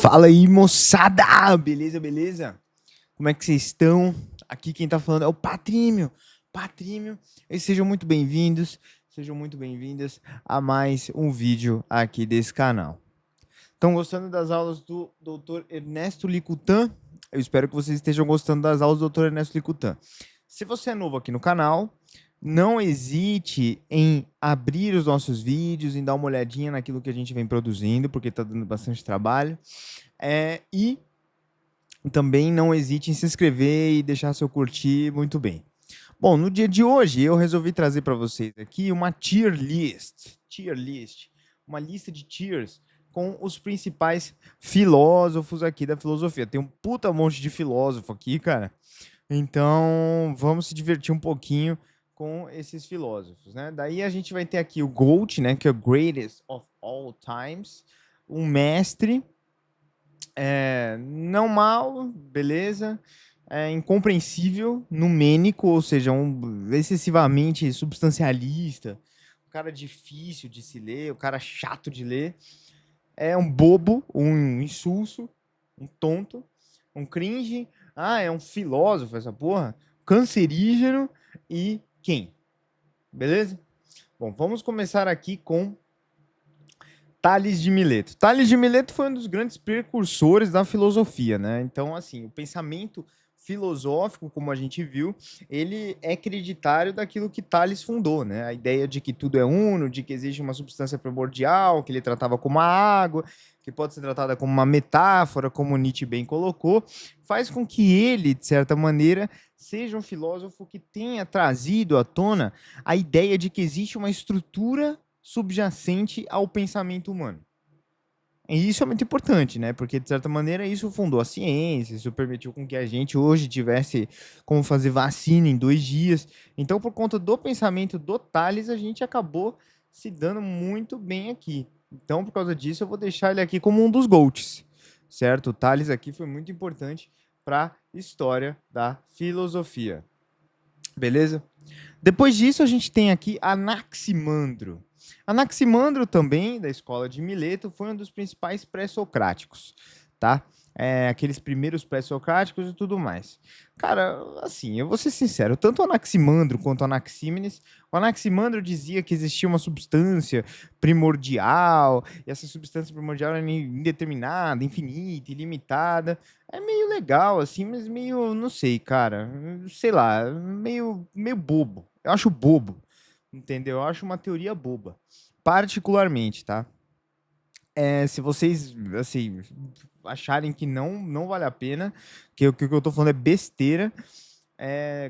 Fala aí, moçada! Beleza, beleza? Como é que vocês estão? Aqui quem tá falando é o Patrímio. Patrímio, e sejam muito bem-vindos, sejam muito bem-vindas a mais um vídeo aqui desse canal. Estão gostando das aulas do Dr. Ernesto Licutan? Eu espero que vocês estejam gostando das aulas do Dr. Ernesto Licutan. Se você é novo aqui no canal, não hesite em abrir os nossos vídeos, em dar uma olhadinha naquilo que a gente vem produzindo, porque está dando bastante trabalho. E também não hesite em se inscrever e deixar seu curtir muito bem. Bom, no dia de hoje eu resolvi trazer para vocês aqui uma tier list, uma lista de tiers com os principais filósofos aqui da filosofia. Tem um puta monte de filósofo aqui, cara. Então, vamos se divertir um pouquinho com esses filósofos, né? Daí a gente vai ter aqui o GOAT, né, que é o Greatest of All Times, um mestre, não mal, beleza, incompreensível, numênico, ou seja, excessivamente substancialista, um cara difícil de se ler, um cara chato de ler, é um bobo, um insulso, um tonto, um cringe, é um filósofo essa porra, cancerígeno e quem? Beleza? Bom, vamos começar aqui com Tales de Mileto. Tales de Mileto foi um dos grandes precursores da filosofia, né? Então, assim, o pensamento filosófico, como a gente viu, ele é creditário daquilo que Tales fundou, né? A ideia de que tudo é uno, de que existe uma substância primordial, que ele tratava como a água, que pode ser tratada como uma metáfora, como Nietzsche bem colocou, faz com que ele, de certa maneira, seja um filósofo que tenha trazido à tona a ideia de que existe uma estrutura subjacente ao pensamento humano. E isso é muito importante, né? Porque, de certa maneira, isso fundou a ciência, isso permitiu com que a gente hoje tivesse como fazer vacina em 2 dias. Então, por conta do pensamento do Tales, a gente acabou se dando muito bem aqui. Então, por causa disso, eu vou deixar ele aqui como um dos GOATs, certo? O Tales aqui foi muito importante para a história da filosofia. Beleza? Depois disso, a gente tem aqui Anaximandro. Anaximandro também, da escola de Mileto, foi um dos principais pré-socráticos, tá? Aqueles primeiros pré-socráticos e tudo mais. Cara, assim, eu vou ser sincero, tanto o Anaximandro quanto o Anaxímenes, o Anaximandro dizia que existia uma substância primordial, e essa substância primordial era indeterminada, infinita, ilimitada. É meio legal, assim, mas meio, não sei, cara, sei lá, meio bobo. Eu acho bobo, entendeu? Eu acho uma teoria boba, particularmente, tá? Se vocês, assim, acharem que não vale a pena, que o que eu tô falando é besteira,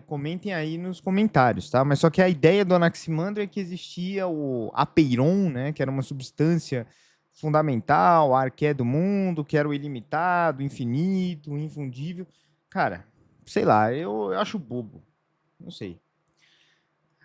comentem aí nos comentários, tá? Mas só que a ideia do Anaximandro é que existia o apeiron, né? Que era uma substância fundamental, a arqué do mundo, que era o ilimitado, o infinito, o infundível. Cara, sei lá, eu acho bobo. Não sei.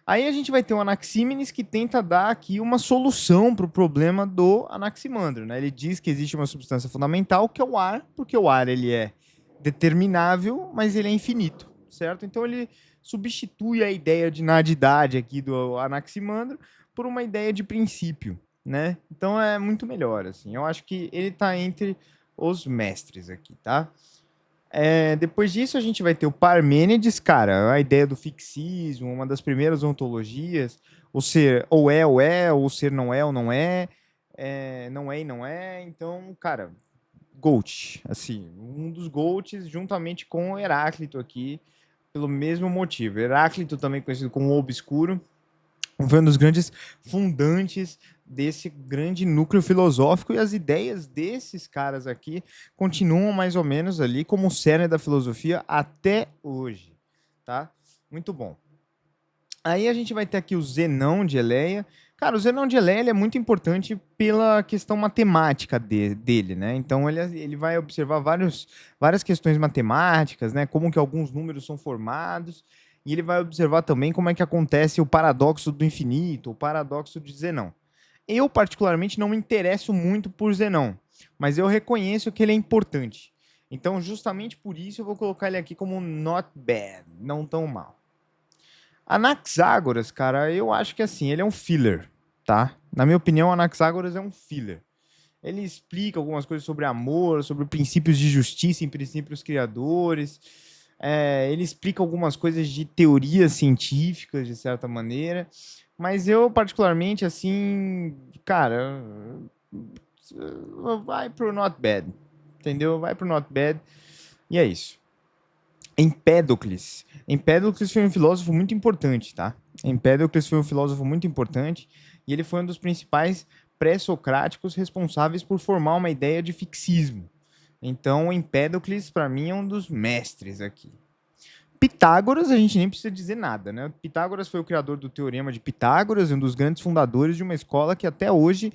Aí a gente vai ter o Anaxímenes que tenta dar aqui uma solução para o problema do Anaximandro, né? Ele diz que existe uma substância fundamental que é o ar, porque o ar ele é determinável, mas ele é infinito, certo? Então ele substitui a ideia de nadidade aqui do Anaximandro por uma ideia de princípio, né? Então é muito melhor, assim. Eu acho que ele está entre os mestres aqui, tá? Depois disso, a gente vai ter o Parmênides, cara, a ideia do fixismo, uma das primeiras ontologias, o ser ou é, ou o ser não é ou não é, não é e não é. Então, cara, GOAT, assim, um dos GOATs, juntamente com o Heráclito aqui, pelo mesmo motivo. Heráclito, também conhecido como o Obscuro, foi um dos grandes fundantes desse grande núcleo filosófico, e as ideias desses caras aqui continuam mais ou menos ali como o cerne da filosofia até hoje, tá? Muito bom. Aí a gente vai ter aqui o Zenão de Eleia. Cara, o Zenão de Eleia ele é muito importante pela questão matemática dele, né? Então ele vai observar várias questões matemáticas, né? Como que alguns números são formados. E ele vai observar também como é que acontece o paradoxo do infinito, o paradoxo de Zenão. Eu, particularmente, não me interesso muito por Zenão, mas eu reconheço que ele é importante. Então, justamente por isso, eu vou colocar ele aqui como not bad, não tão mal. Anaxágoras, cara, eu acho que assim, ele é um filler, tá? Na minha opinião, Anaxágoras é um filler. Ele explica algumas coisas sobre amor, sobre princípios de justiça em princípios criadores. Ele explica algumas coisas de teorias científicas, de certa maneira. Mas eu, particularmente, assim, cara, vai pro Not Bad. Entendeu? Vai pro Not Bad. E é isso. Empédocles. Empédocles foi um filósofo muito importante, tá? Empédocles foi um filósofo muito importante e ele foi um dos principais pré-socráticos responsáveis por formar uma ideia de fixismo. Então, Empédocles, para mim, é um dos mestres aqui. Pitágoras, a gente nem precisa dizer nada, né? Pitágoras foi o criador do Teorema de Pitágoras, um dos grandes fundadores de uma escola que até hoje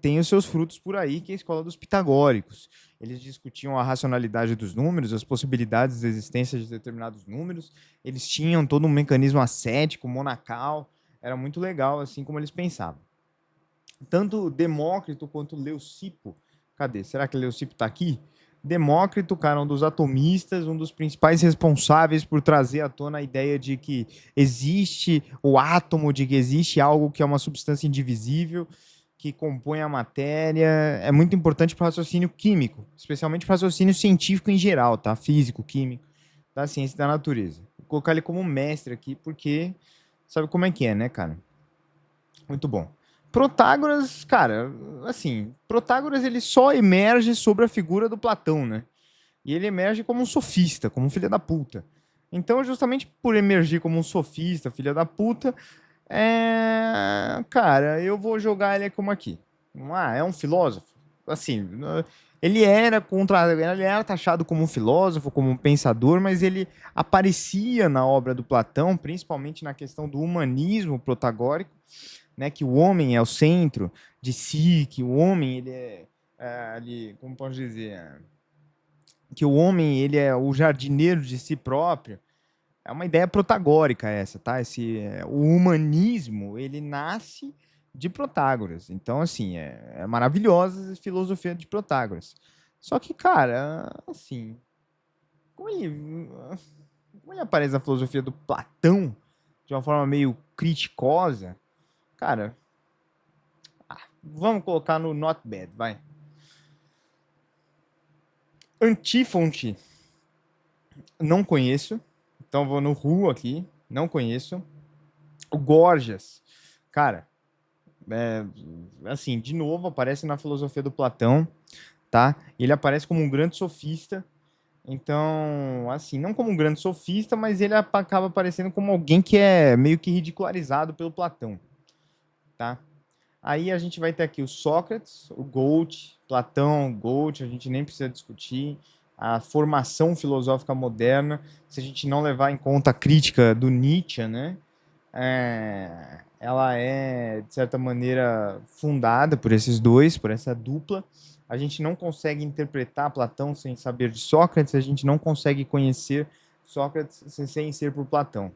tem os seus frutos por aí, que é a escola dos pitagóricos. Eles discutiam a racionalidade dos números, as possibilidades da existência de determinados números. Eles tinham todo um mecanismo ascético, monacal. Era muito legal, assim como eles pensavam. Tanto Demócrito quanto Leucipo. Cadê? Será que Leucipo está aqui? Demócrito, cara, um dos atomistas, um dos principais responsáveis por trazer à tona a ideia de que existe o átomo, de que existe algo que é uma substância indivisível, que compõe a matéria. É muito importante para o raciocínio químico, especialmente para o raciocínio científico em geral, tá? Físico, químico, da ciência da natureza. Vou colocar ele como mestre aqui, porque sabe como é que é, né, cara? Muito bom. Protágoras, cara, assim, Protágoras ele só emerge sobre a figura do Platão, né? E ele emerge como um sofista, como um filho da puta. Então, justamente por emergir como um sofista, filho da puta, cara, eu vou jogar ele como aqui. É um filósofo? Assim, ele era taxado como um filósofo, como um pensador, mas ele aparecia na obra do Platão, principalmente na questão do humanismo protagórico, né, que o homem é o centro de si, que o homem ele ali, como posso dizer, que o homem ele é o jardineiro de si próprio. É uma ideia protagórica essa, tá? O humanismo ele nasce de Protágoras. Então, assim, é maravilhosa a filosofia de Protágoras. Só que, cara, assim, como ele aparece na filosofia do Platão de uma forma meio criticosa, cara, vamos colocar no not bad, vai. Antífonte, não conheço. Então vou no Ru aqui, não conheço. O Gorgias, cara, assim, de novo aparece na filosofia do Platão, tá? Ele aparece como um grande sofista. Então, assim, não como um grande sofista, mas ele acaba aparecendo como alguém que é meio que ridicularizado pelo Platão, tá? Aí a gente vai ter aqui o Sócrates, o Goethe, Platão, Goethe, a gente nem precisa discutir. A formação filosófica moderna, se a gente não levar em conta a crítica do Nietzsche, né? Ela é, de certa maneira, fundada por esses dois, por essa dupla. A gente não consegue interpretar Platão sem saber de Sócrates, a gente não consegue conhecer Sócrates sem ser por Platão.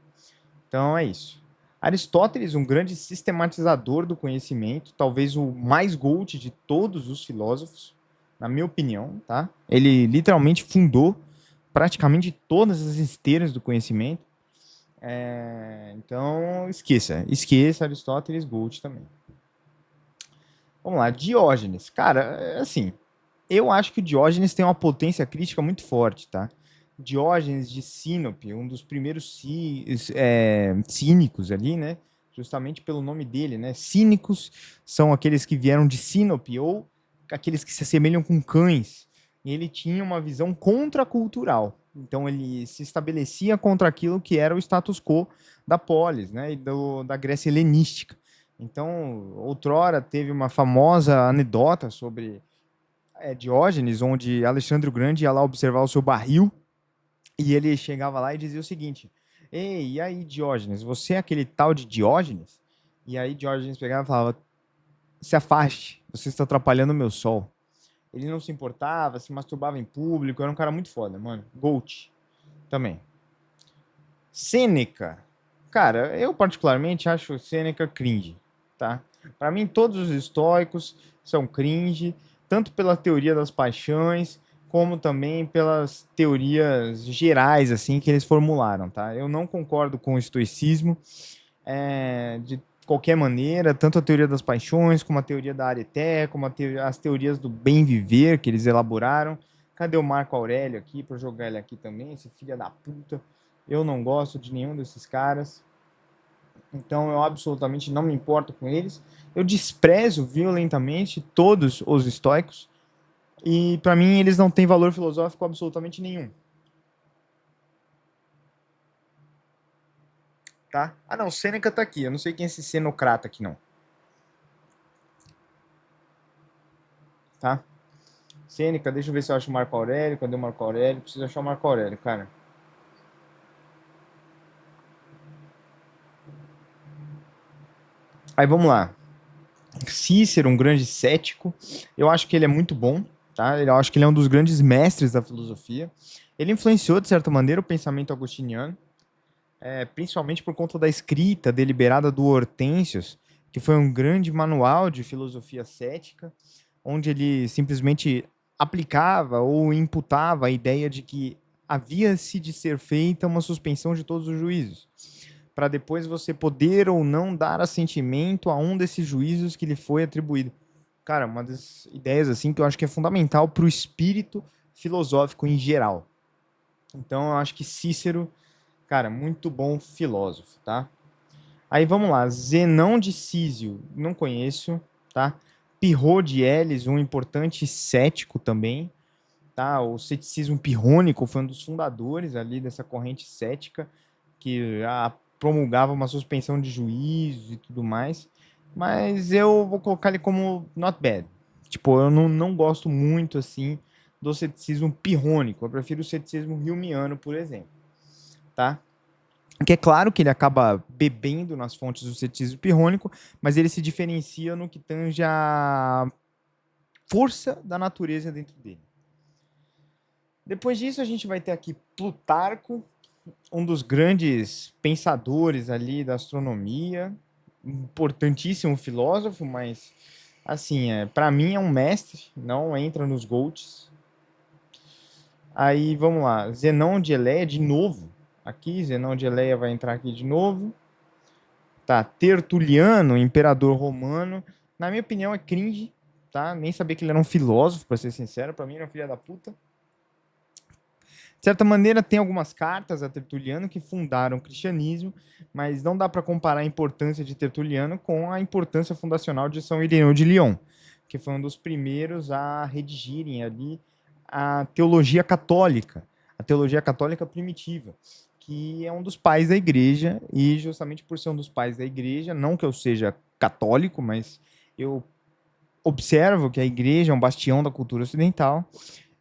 Então é isso. Aristóteles, um grande sistematizador do conhecimento, talvez o mais Goethe de todos os filósofos, na minha opinião, tá? Ele literalmente fundou praticamente todas as esteiras do conhecimento. Então, esqueça Aristóteles, Goethe também. Vamos lá, Diógenes. Cara, assim, eu acho que o Diógenes tem uma potência crítica muito forte, tá? Diógenes de Sinope, um dos primeiros cínicos ali, né? Justamente pelo nome dele, né? Cínicos são aqueles que vieram de Sinope ou aqueles que se assemelham com cães. E ele tinha uma visão contracultural. Então ele se estabelecia contra aquilo que era o status quo da polis, né? E da Grécia helenística. Então, outrora teve uma famosa anedota sobre Diógenes, onde Alexandre o Grande ia lá observar o seu barril e ele chegava lá e dizia o seguinte: Ei, e aí, Diógenes, você é aquele tal de Diógenes? E aí Diógenes pegava e falava: Se afaste, você está atrapalhando o meu sol. Ele não se importava, se masturbava em público, era um cara muito foda, mano. Gold também. Sêneca. Cara, eu particularmente acho Sêneca cringe, tá? Para mim, todos os estoicos são cringe, tanto pela teoria das paixões, como também pelas teorias gerais, assim, que eles formularam, tá? Eu não concordo com o estoicismo, qualquer maneira, tanto a teoria das paixões, como a teoria da Areté, como as teorias do bem viver que eles elaboraram. Cadê o Marco Aurélio aqui para jogar ele aqui também, esse filho da puta? Eu não gosto de nenhum desses caras. Então eu absolutamente não me importo com eles. Eu desprezo violentamente todos os estoicos e para mim eles não têm valor filosófico absolutamente nenhum. Tá? Ah não, Sêneca tá aqui. Eu não sei quem é esse Senocrata aqui não. Tá? Sêneca, deixa eu ver se eu acho o Marco Aurélio. Cadê o Marco Aurélio? Preciso achar o Marco Aurélio, cara. Aí vamos lá. Cícero, um grande cético. Eu acho que ele é muito bom, tá? Eu acho que ele é um dos grandes mestres da filosofia. Ele influenciou, de certa maneira, o pensamento agostiniano, principalmente por conta da escrita deliberada do Hortênsios, que foi um grande manual de filosofia cética, onde ele simplesmente aplicava ou imputava a ideia de que havia-se de ser feita uma suspensão de todos os juízos, para depois você poder ou não dar assentimento a um desses juízos que lhe foi atribuído. Cara, uma das ideias assim que eu acho que é fundamental para o espírito filosófico em geral. Então, eu acho que Cícero, cara, muito bom filósofo, tá? Aí vamos lá, Zenão de Císio, não conheço, tá? Pirro de Elis, um importante cético também, tá? O ceticismo pirrônico foi um dos fundadores ali dessa corrente cética que promulgava uma suspensão de juízo e tudo mais. Mas eu vou colocar ele como not bad. Tipo, eu não gosto muito assim do ceticismo pirrônico. Eu prefiro o ceticismo humeano, por exemplo, tá? Que é claro que ele acaba bebendo nas fontes do ceticismo pirrônico, mas ele se diferencia no que tange a força da natureza dentro dele. Depois disso, a gente vai ter aqui Plutarco, um dos grandes pensadores ali da astronomia, importantíssimo filósofo, mas assim, para mim é um mestre, não entra nos GOATs. Aí vamos lá, Zenão de Eleia de novo. Aqui, Zenão de Eleia vai entrar aqui de novo. Tá, Tertuliano, imperador romano. Na minha opinião é cringe, tá? Nem sabia que ele era um filósofo, para ser sincero, para mim era um filho da puta. De certa maneira, tem algumas cartas a Tertuliano que fundaram o cristianismo, mas não dá para comparar a importância de Tertuliano com a importância fundacional de São Ireneu de Lyon, que foi um dos primeiros a redigirem ali a teologia católica primitiva, que é um dos pais da igreja, e justamente por ser um dos pais da igreja, não que eu seja católico, mas eu observo que a igreja é um bastião da cultura ocidental,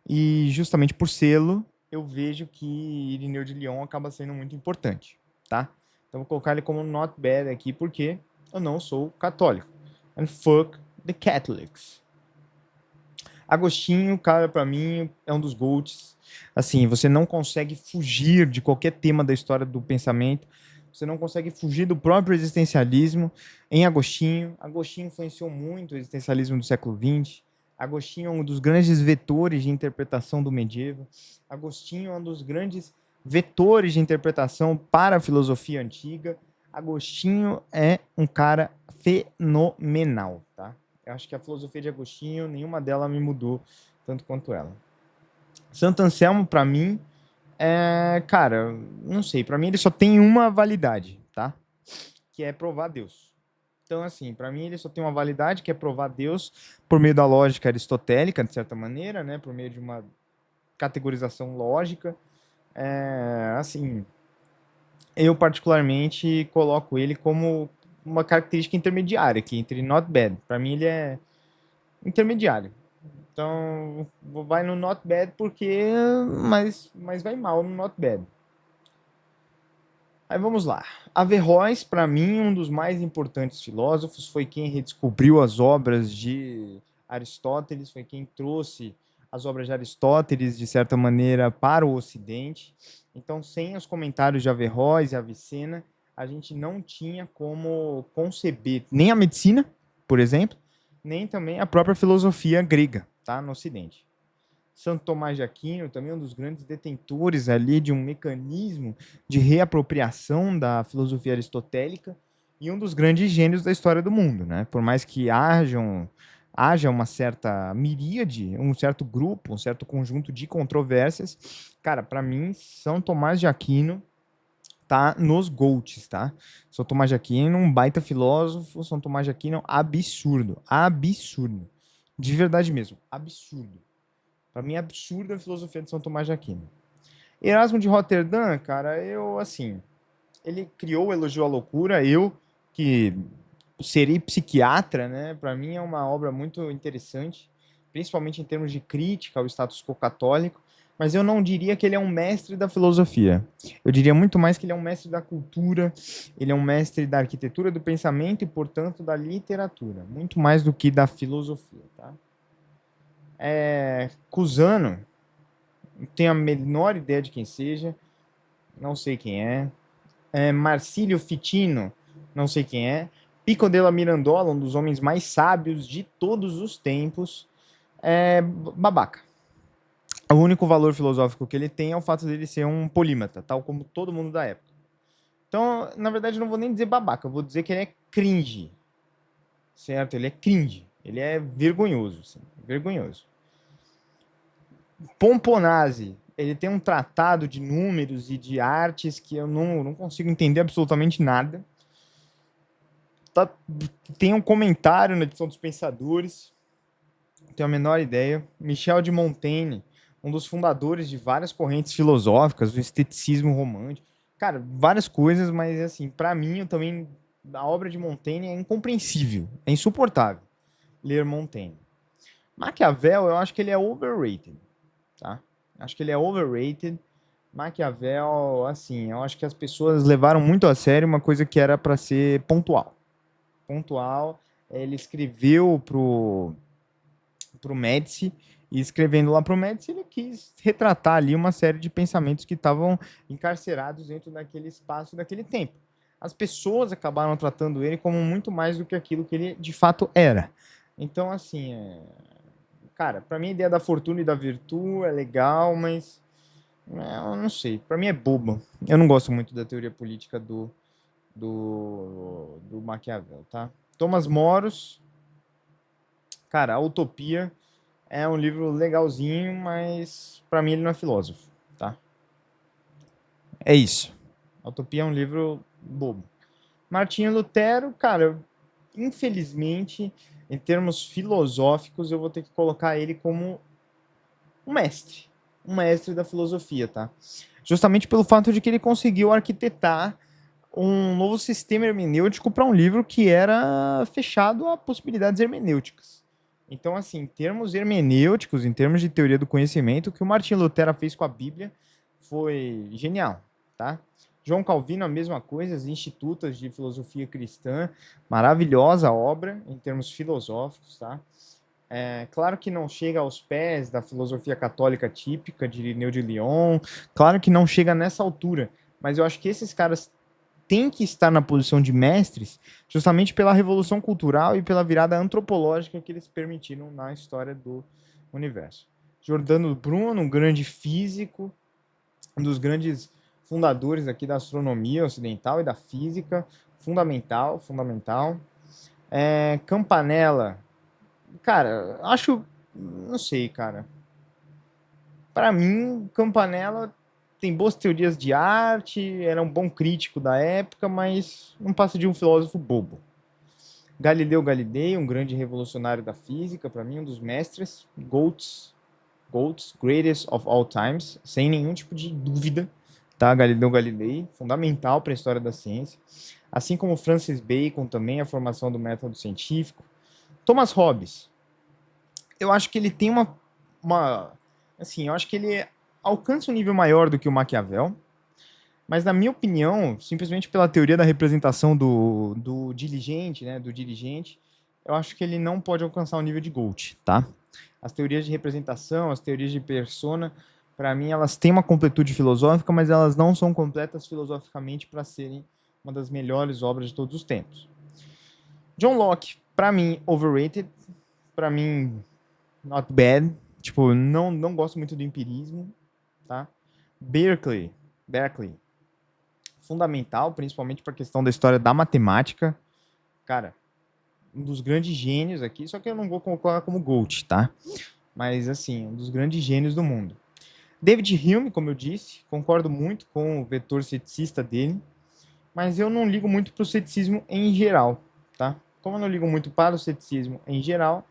e justamente por sê-lo, eu vejo que Irineu de Lyon acaba sendo muito importante, tá? Então vou colocar ele como not bad aqui, porque eu não sou católico. And fuck the Catholics. Agostinho, cara, para mim é um dos GOATs. Assim, você não consegue fugir de qualquer tema da história do pensamento. Você não consegue fugir do próprio existencialismo em Agostinho. Agostinho influenciou muito o existencialismo do século XX. Agostinho é um dos grandes vetores de interpretação do medieval. Agostinho é um dos grandes vetores de interpretação para a filosofia antiga. Agostinho é um cara fenomenal, tá? Eu acho que a filosofia de Agostinho, nenhuma dela me mudou tanto quanto ela. Santo Anselmo, para mim, cara, não sei, para mim ele só tem uma validade, tá? Que é provar Deus. Então, assim, para mim ele só tem uma validade, que é provar Deus por meio da lógica aristotélica, de certa maneira, né? Por meio de uma categorização lógica. Assim, eu particularmente coloco ele como uma característica intermediária aqui, entre not bad. Para mim ele é intermediário. Então, vai no not bad porque. Mas vai mal no not bad. Aí vamos lá. Averroes, para mim, um dos mais importantes filósofos, foi quem redescobriu as obras de Aristóteles, foi quem trouxe as obras de Aristóteles, de certa maneira, para o Ocidente. Então, sem os comentários de Averroes e Avicena, a gente não tinha como conceber nem a medicina, por exemplo, nem também a própria filosofia grega, tá, no Ocidente. Santo Tomás de Aquino, também um dos grandes detentores ali de um mecanismo de reapropriação da filosofia aristotélica, e um dos grandes gênios da história do mundo, né? Por mais que haja uma certa miríade, um certo grupo, um certo conjunto de controvérsias, cara, para mim, São Tomás de Aquino tá nos GOATs, tá? São Tomás de Aquino, um baita filósofo, São Tomás de Aquino, absurdo, absurdo. De verdade mesmo, absurdo. Para mim é absurdo a filosofia de São Tomás de Aquino. Erasmo de Roterdã, cara, eu assim, ele criou o Elogio à Loucura, eu que serei psiquiatra, né? Para mim é uma obra muito interessante, principalmente em termos de crítica ao status quo católico, mas eu não diria que ele é um mestre da filosofia. Eu diria muito mais que ele é um mestre da cultura, ele é um mestre da arquitetura do pensamento e, portanto, da literatura, muito mais do que da filosofia, tá? Cusano, não tenho a menor ideia de quem seja, não sei quem é. Marcílio Ficino, não sei quem é. Pico della Mirandola, um dos homens mais sábios de todos os tempos, é babaca. O único valor filosófico que ele tem é o fato dele ser um polímata, tal como todo mundo da época. Então, na verdade, eu não vou nem dizer babaca, eu vou dizer que ele é cringe, certo? Ele é cringe, ele é vergonhoso, assim, vergonhoso. Pomponazzi, ele tem um tratado de números e de artes que eu não consigo entender absolutamente nada. Tá, tem um comentário na edição dos Pensadores, não tenho a menor ideia. Michel de Montaigne, um dos fundadores de várias correntes filosóficas, do esteticismo romântico. Cara, várias coisas, mas assim, para mim, eu também, a obra de Montaigne é incompreensível, é insuportável ler Montaigne. Maquiavel, eu acho que ele é overrated, tá? Acho que ele é overrated. Maquiavel, assim, eu acho que as pessoas levaram muito a sério uma coisa que era para ser pontual. Pontual, ele escreveu pro Médici, e escrevendo lá pro Médici, ele quis retratar ali uma série de pensamentos que estavam encarcerados dentro daquele espaço, daquele tempo. As pessoas acabaram tratando ele como muito mais do que aquilo que ele de fato era. Então, assim, cara, para mim a ideia da fortuna e da virtude é legal, mas eu não sei. Para mim é bobo. Eu não gosto muito da teoria política do Maquiavel, tá? Thomas Moros, cara, a Utopia é um livro legalzinho, mas para mim ele não é filósofo, tá? É isso. A Utopia é um livro bobo. Martinho Lutero, cara, infelizmente, em termos filosóficos, eu vou ter que colocar ele como um mestre da filosofia, tá? Justamente pelo fato de que ele conseguiu arquitetar um novo sistema hermenêutico para um livro que era fechado a possibilidades hermenêuticas. Então, assim, em termos hermenêuticos, em termos de teoria do conhecimento, o que o Martin Lutero fez com a Bíblia foi genial, tá? João Calvino, a mesma coisa, as Institutas de Filosofia Cristã, maravilhosa obra em termos filosóficos, tá? Claro que não chega aos pés da filosofia católica típica de Irineu de Lyon, claro que não chega nessa altura, mas eu acho que esses caras têm que estar na posição de mestres justamente pela revolução cultural e pela virada antropológica que eles permitiram na história do universo. Giordano Bruno, um grande físico, um dos grandes fundadores aqui da astronomia ocidental e da física, fundamental, fundamental. Campanella, cara, acho, não sei, cara. Para mim, Campanella tem boas teorias de arte, era um bom crítico da época, mas não passa de um filósofo bobo. Galileu Galilei, um grande revolucionário da física, para mim um dos mestres, GOATs, greatest of all times, sem nenhum tipo de dúvida, tá? Galileu Galilei, fundamental para a história da ciência. Assim como Francis Bacon também, a formação do método científico. Thomas Hobbes, eu acho que ele tem assim, eu acho que ele alcança um nível maior do que o Maquiavel, mas na minha opinião, simplesmente pela teoria da representação do diligente, né, do dirigente, eu acho que ele não pode alcançar o nível de Goethe, tá? As teorias de representação, as teorias de persona, para mim elas têm uma completude filosófica, mas elas não são completas filosoficamente para serem uma das melhores obras de todos os tempos. John Locke, para mim, overrated, para mim, not bad. Tipo, não gosto muito do empirismo, tá? Berkeley, fundamental, principalmente para a questão da história da matemática. Cara, um dos grandes gênios aqui, só que eu não vou colocar como GOAT, tá? Mas, assim, um dos grandes gênios do mundo. David Hume, como eu disse, concordo muito com o vetor ceticista dele, mas eu não ligo muito para o ceticismo em geral, tá? Como eu não ligo muito para o ceticismo em geral,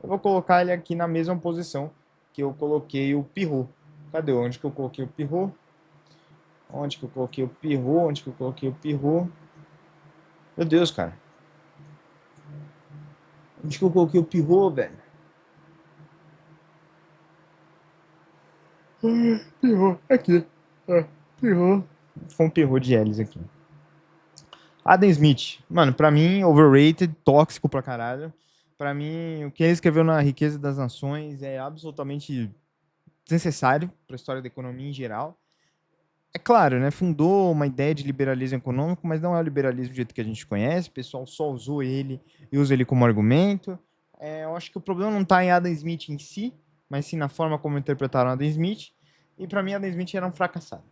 eu vou colocar ele aqui na mesma posição que eu coloquei o Pirrot. Cadê? Onde que eu coloquei o Pirrot? Onde que eu coloquei o Pirrot? Onde que eu coloquei o Pirrot? Meu Deus, cara. Onde que eu coloquei o Pirrot, velho? Pirrot, aqui. Pirrot. Com o Pirrot de Elis aqui. Adam Smith, mano, pra mim, overrated, tóxico pra caralho. Pra mim, o que ele escreveu na Riqueza das Nações é absolutamente desnecessário pra história da economia em geral. É claro, né? Fundou uma ideia de liberalismo econômico, mas não é o liberalismo do jeito que a gente conhece. O pessoal só usou ele e usa ele como argumento. Eu acho que o problema não está em Adam Smith em si, mas sim na forma como interpretaram Adam Smith. E para mim, Adam Smith era um fracassado.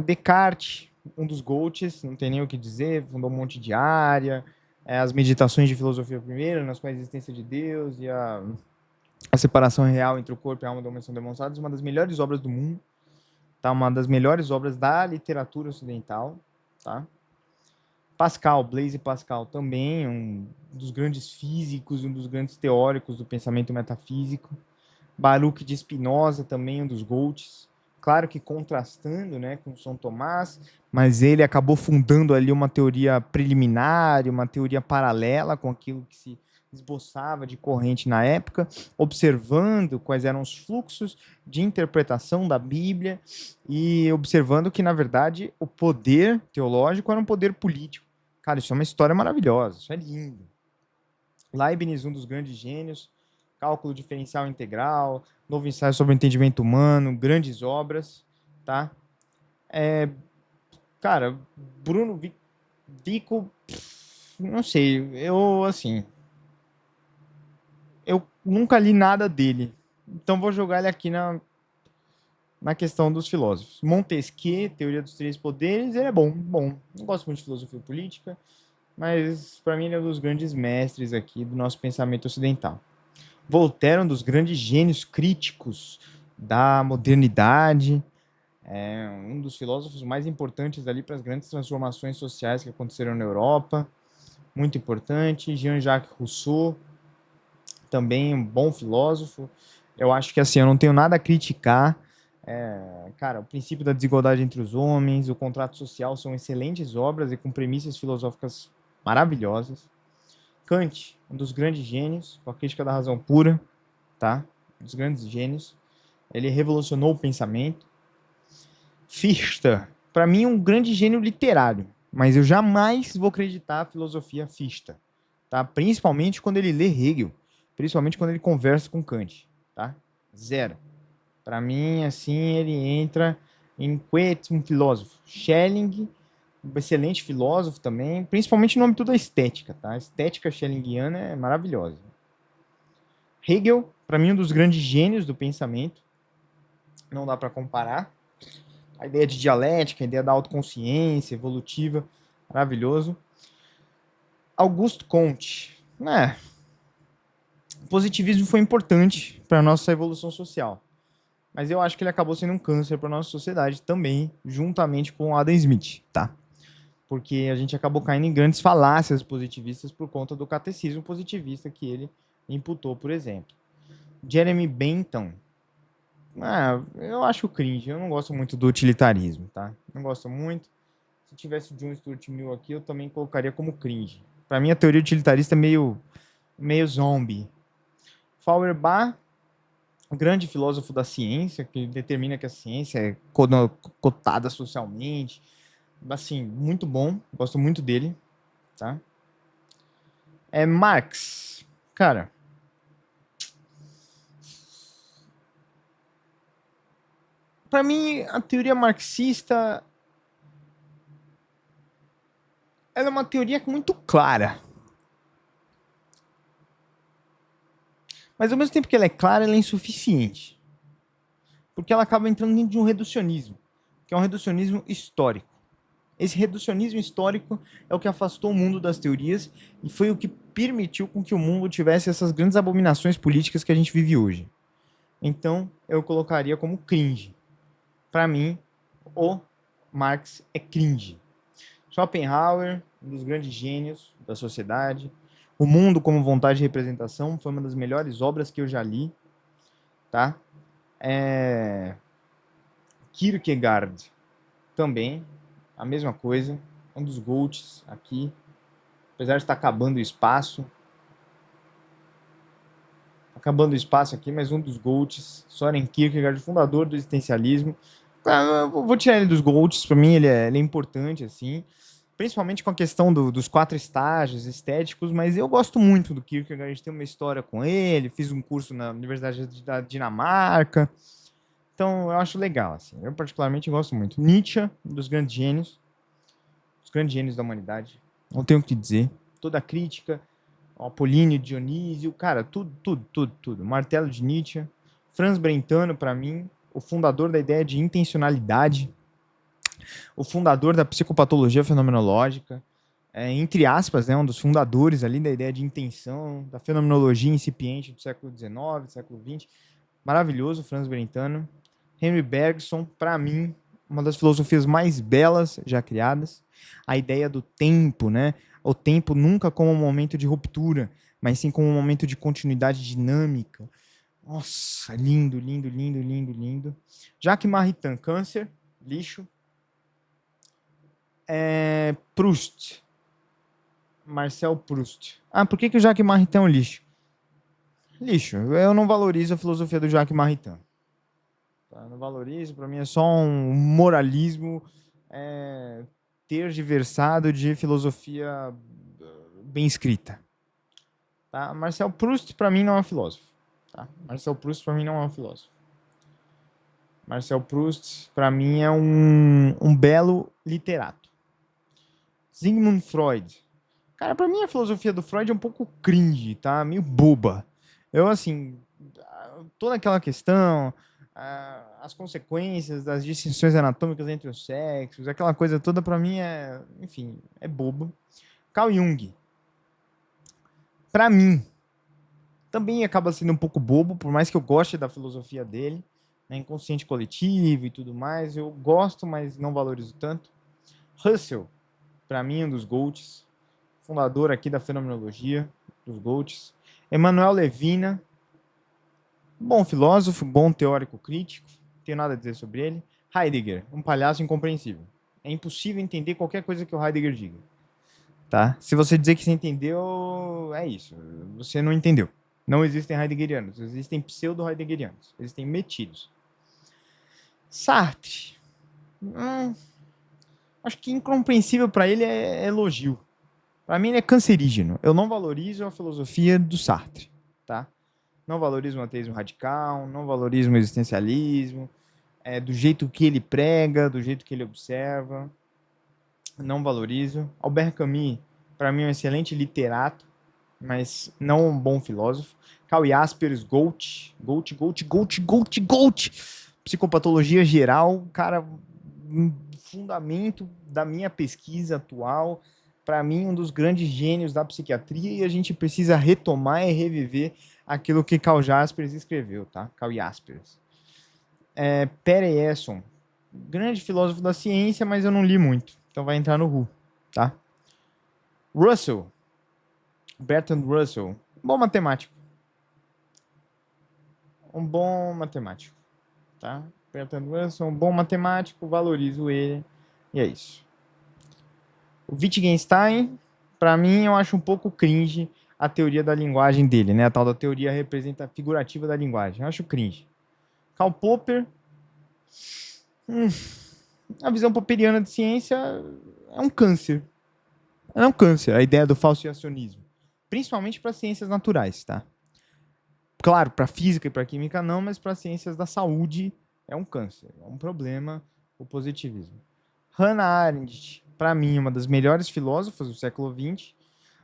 Descartes, um dos GOATs, não tem nem o que dizer, fundou um monte de área. As meditações de filosofia primeiro, nas quais a existência de Deus e a separação real entre o corpo e a alma da homem são demonstradas, uma das melhores obras do mundo. Tá? Uma das melhores obras da literatura ocidental, tá? Pascal, Blaise Pascal, também um dos grandes físicos, um dos grandes teóricos do pensamento metafísico. Baruch de Spinoza, também um dos GOATs. Claro que contrastando, né, com São Tomás, mas ele acabou fundando ali uma teoria preliminar, uma teoria paralela com aquilo que se esboçava de corrente na época, observando quais eram os fluxos de interpretação da Bíblia e observando que, na verdade, o poder teológico era um poder político. Cara, isso é uma história maravilhosa, isso é lindo. Leibniz, um dos grandes gênios, cálculo diferencial integral, novo ensaio sobre o entendimento humano, grandes obras, tá? Cara, Bruno Vico, não sei, eu, assim, eu nunca li nada dele, então vou jogar ele aqui na questão dos filósofos. Montesquieu, Teoria dos Três Poderes, ele é bom. Não gosto muito de filosofia política, mas para mim ele é um dos grandes mestres aqui do nosso pensamento ocidental. Voltaire, um dos grandes gênios críticos da modernidade, um dos filósofos mais importantes ali para as grandes transformações sociais que aconteceram na Europa, muito importante. Jean-Jacques Rousseau, também um bom filósofo. Eu acho que assim, eu não tenho nada a criticar. Cara, o princípio da desigualdade entre os homens, o contrato social são excelentes obras e com premissas filosóficas maravilhosas. Kant, um dos grandes gênios, com a crítica da razão pura, tá? Um dos grandes gênios. Ele revolucionou o pensamento. Fichte, para mim, um grande gênio literário, mas eu jamais vou acreditar a filosofia Fichte, tá? Principalmente quando ele lê Hegel, principalmente quando ele conversa com Kant, tá? Zero. Para mim, assim, ele entra em Goethe, um filósofo. Schelling, um excelente filósofo também, principalmente no âmbito da estética, tá? A estética schellingiana é maravilhosa. Hegel, para mim, um dos grandes gênios do pensamento, não dá para comparar. A ideia de dialética, a ideia da autoconsciência evolutiva, maravilhoso. Auguste Comte, o positivismo foi importante para a nossa evolução social, mas eu acho que ele acabou sendo um câncer para a nossa sociedade também, juntamente com Adam Smith, tá? Porque a gente acabou caindo em grandes falácias positivistas por conta do catecismo positivista que ele imputou, por exemplo. Jeremy Bentham, eu acho cringe, eu não gosto muito do utilitarismo, tá? Não gosto muito. Se tivesse o John Stuart Mill aqui, eu também colocaria como cringe. Para mim, a teoria utilitarista é meio zombie. Feuerbach, um grande filósofo da ciência, que determina que a ciência é cotada socialmente. Assim, muito bom, gosto muito dele, tá? Marx, cara, para mim, a teoria marxista ela é uma teoria muito clara. Mas ao mesmo tempo que ela é clara, ela é insuficiente. Porque ela acaba entrando dentro de um reducionismo. que é um reducionismo histórico. Esse reducionismo histórico é o que afastou o mundo das teorias e foi o que permitiu com que o mundo tivesse essas grandes abominações políticas que a gente vive hoje. Então, eu colocaria como cringe. Para mim, o Marx é cringe. Schopenhauer, um dos grandes gênios da sociedade. O Mundo como Vontade de Representação foi uma das melhores obras que eu já li, tá? Kierkegaard também, a mesma coisa. Um dos GOATs aqui. Apesar de estar acabando o espaço aqui, mas um dos GOATs, Soren Kierkegaard, fundador do existencialismo. Eu vou tirar ele dos GOATs, para mim ele é importante, assim, principalmente com a questão dos 4 estágios estéticos, mas eu gosto muito do Kierkegaard, a gente tem uma história com ele, fiz um curso na Universidade da Dinamarca, então eu acho legal, assim, eu particularmente gosto muito. Nietzsche, um dos grandes gênios da humanidade, não tenho o que dizer, toda a crítica, Apolíneo, Dionísio, cara, tudo. Martelo de Nietzsche, Franz Brentano, para mim, o fundador da ideia de intencionalidade, o fundador da psicopatologia fenomenológica, entre aspas, né, um dos fundadores ali da ideia de intenção, da fenomenologia incipiente do século XIX, século XX. Maravilhoso, Franz Brentano. Henry Bergson, para mim, uma das filosofias mais belas já criadas. A ideia do tempo, né? O tempo nunca como um momento de ruptura, mas sim como um momento de continuidade dinâmica. Nossa, lindo, lindo, lindo, lindo, lindo. Jacques Maritain, Câncer, lixo. Proust. Marcel Proust. Ah, por que o Jacques Maritain é um lixo? Lixo. Eu não valorizo a filosofia do Jacques Maritain. Tá? Não valorizo, para mim é só um moralismo tergiversado de filosofia bem escrita. Tá? Marcel Proust, para mim, não é um filósofo. Tá? Marcel Proust, para mim, não é um filósofo. Marcel Proust, para mim, é um belo literato. Sigmund Freud. Cara, para mim, a filosofia do Freud é um pouco cringe, tá? Meio boba. Eu, assim, toda aquela questão, as consequências das distinções anatômicas entre os sexos, aquela coisa toda, para mim, enfim, é bobo. Carl Jung. Para mim, também acaba sendo um pouco bobo, por mais que eu goste da filosofia dele, né, inconsciente coletivo e tudo mais, eu gosto, mas não valorizo tanto. Russell, para mim, um dos GOATs, fundador aqui da fenomenologia, dos GOATs. Emmanuel Levinas, bom filósofo, bom teórico crítico, não tenho nada a dizer sobre ele. Heidegger, um palhaço incompreensível. É impossível entender qualquer coisa que o Heidegger diga. Tá? Se você dizer que você entendeu, é isso. Você não entendeu. Não existem heideggerianos, existem pseudo-heideggerianos. Existem metidos. Sartre. Acho que incompreensível para ele é elogio. Para mim ele é cancerígeno. Eu não valorizo a filosofia do Sartre. Tá? Não valorizo o ateísmo radical, não valorizo o existencialismo, do jeito que ele prega, do jeito que ele observa. Não valorizo. Albert Camus, para mim, é um excelente literato, mas não um bom filósofo. Karl Jaspers, Goethe. Psicopatologia geral, cara, um fundamento da minha pesquisa atual. Para mim, um dos grandes gênios da psiquiatria, e a gente precisa retomar e reviver aquilo que Karl Jaspers escreveu, tá? Karl Jaspers. Perry Esson, grande filósofo da ciência, mas eu não li muito, então vai entrar no Who, tá? Russell, Bertrand Russell, bom matemático. Um bom matemático, tá? Bertrand Russell, um bom matemático, valorizo ele, e é isso. O Wittgenstein, para mim, eu acho um pouco cringe a teoria da linguagem dele, né? A tal da teoria figurativa da linguagem. Eu acho cringe. Karl Popper, a visão popperiana de ciência é um câncer. É um câncer, a ideia do falseacionismo. Principalmente para ciências naturais, tá? Claro, para física e para química não, mas para ciências da saúde é um câncer, é um problema o positivismo. Hannah Arendt, para mim, uma das melhores filósofas do século XX,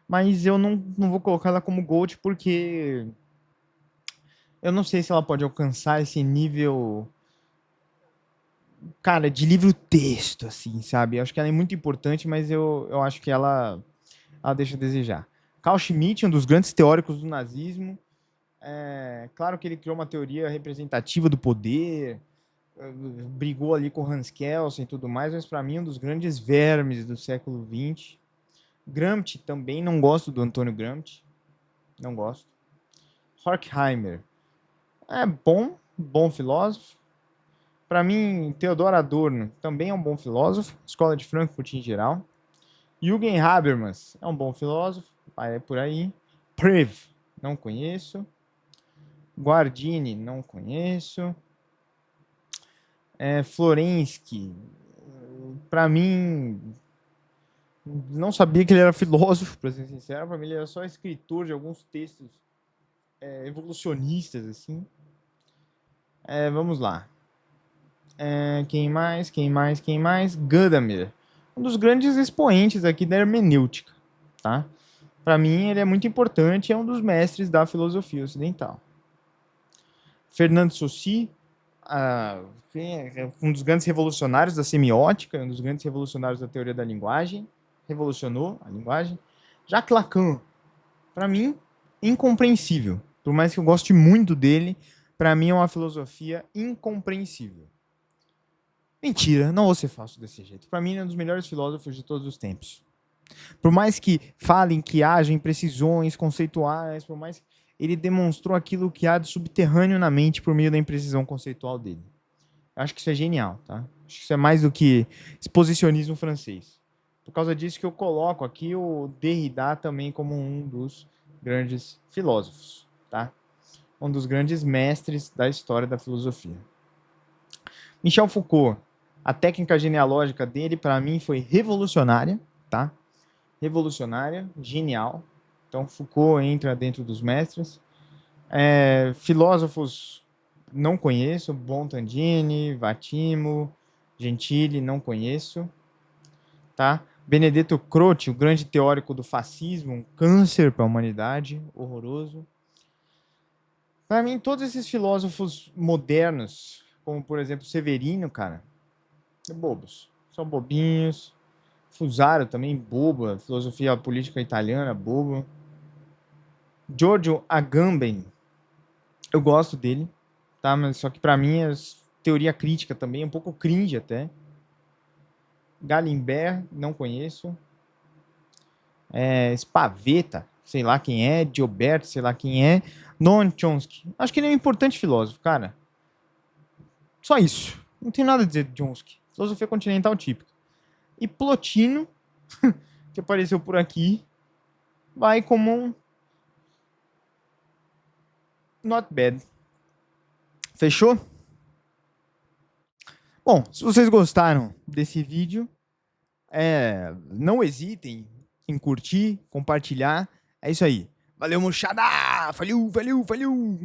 mas eu não vou colocar ela como GOAT porque eu não sei se ela pode alcançar esse nível cara, de livro-texto, assim, sabe? Eu acho que ela é muito importante, mas eu acho que ela deixa a desejar. Carl Schmitt, um dos grandes teóricos do nazismo, claro que ele criou uma teoria representativa do poder, brigou ali com Hans Kelsen e tudo mais, mas para mim um dos grandes vermes do século XX. Gramsci também, não gosto do Antônio Gramsci, não gosto. Horkheimer é bom filósofo. Para mim, Theodor Adorno também é um bom filósofo, Escola de Frankfurt em geral. Jürgen Habermas é um bom filósofo, é por aí. Prev, não conheço. Guardini, não conheço. Florensky, para mim, não sabia que ele era filósofo, para ser sincero. Para mim, ele era só escritor de alguns textos evolucionistas, assim. Vamos lá. Quem mais? Gadamer, um dos grandes expoentes aqui da hermenêutica, tá? Para mim, ele é muito importante, é um dos mestres da filosofia ocidental. Fernando Saussure, um dos grandes revolucionários da semiótica, um dos grandes revolucionários da teoria da linguagem, revolucionou a linguagem. Jacques Lacan, para mim, incompreensível. Por mais que eu goste muito dele, para mim é uma filosofia incompreensível. Mentira, não vou ser falso desse jeito. Para mim, ele é um dos melhores filósofos de todos os tempos. Por mais que falem que haja imprecisões conceituais, por mais ele demonstrou aquilo que há de subterrâneo na mente por meio da imprecisão conceitual dele. Eu acho que isso é genial, tá? Acho que isso é mais do que exposicionismo francês. Por causa disso que eu coloco aqui o Derrida também como um dos grandes filósofos, tá? Um dos grandes mestres da história da filosofia. Michel Foucault, a técnica genealógica dele, para mim, foi revolucionária, tá? Revolucionária, genial. Então, Foucault entra dentro dos mestres. Filósofos, não conheço. Bontandini, Vatimo, Gentili, não conheço. Tá? Benedetto Croce, o grande teórico do fascismo, um câncer para a humanidade, horroroso. Para mim, todos esses filósofos modernos, como, por exemplo, Severino, cara, bobos. São bobinhos. Fusaro também, bobo. A filosofia política italiana, bobo. Giorgio Agamben, eu gosto dele, tá? Mas só que pra mim é teoria crítica também, um pouco cringe até. Galimbert, não conheço. Spavetta, sei lá quem é. Gilbert, sei lá quem é. Noam Chomsky, acho que ele é um importante filósofo, cara. Só isso. Não tem nada a dizer de Chomsky. Filosofia continental típica. E Plotino, que apareceu por aqui, vai como um not bad. Fechou? Bom, se vocês gostaram desse vídeo, não hesitem em curtir, compartilhar. É isso aí. Valeu, mochada! Valeu, valeu, valeu!